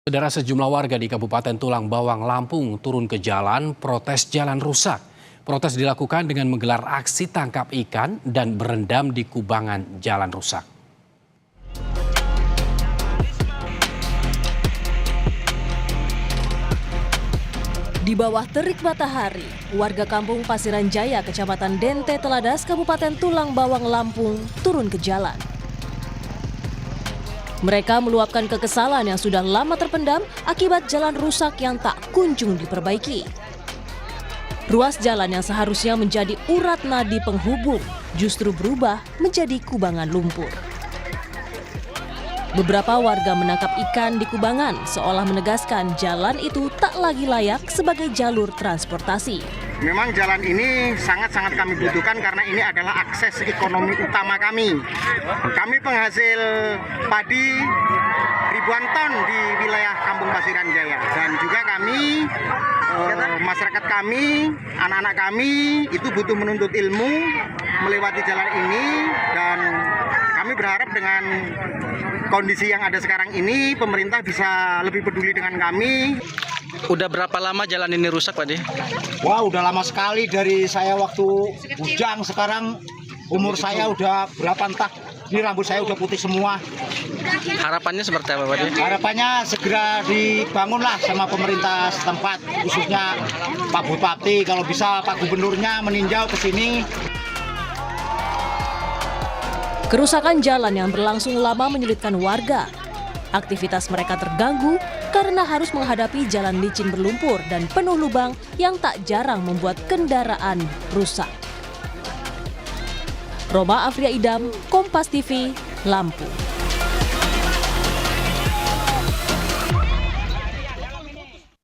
Saudara, sejumlah warga di Kabupaten Tulang Bawang, Lampung turun ke jalan protes jalan rusak. Protes dilakukan dengan menggelar aksi tangkap ikan dan berendam di kubangan jalan rusak. Di bawah terik matahari, warga kampung Pasiran Jaya, Kecamatan Dente Teladas, Kabupaten Tulang Bawang, Lampung turun ke jalan. Mereka meluapkan kekesalan yang sudah lama terpendam akibat jalan rusak yang tak kunjung diperbaiki. Ruas jalan yang seharusnya menjadi urat nadi penghubung justru berubah menjadi kubangan lumpur. Beberapa warga menangkap ikan di kubangan seolah menegaskan jalan itu tak lagi layak sebagai jalur transportasi. Memang jalan ini sangat-sangat kami butuhkan karena ini adalah akses ekonomi utama kami. Kami penghasil padi ribuan ton di wilayah Kampung Pasiran Jaya. Dan juga kami, masyarakat kami, anak-anak kami itu butuh menuntut ilmu melewati jalan ini. Dan kami berharap dengan kondisi yang ada sekarang ini, pemerintah bisa lebih peduli dengan kami. Udah berapa lama jalan ini rusak, Pak De? Wah, udah lama sekali dari saya waktu bujang. Sekarang umur saya udah berapa entah. Ini rambut saya udah putih semua. Harapannya seperti apa, Pak De? Harapannya segera dibangunlah sama pemerintah setempat, khususnya Pak Bupati. Kalau bisa Pak Gubernurnya meninjau ke sini. Kerusakan jalan yang berlangsung lama menyulitkan warga. Aktivitas mereka terganggu karena harus menghadapi jalan licin berlumpur dan penuh lubang yang tak jarang membuat kendaraan rusak. Roma Afria Idam, Kompas TV, Lampung.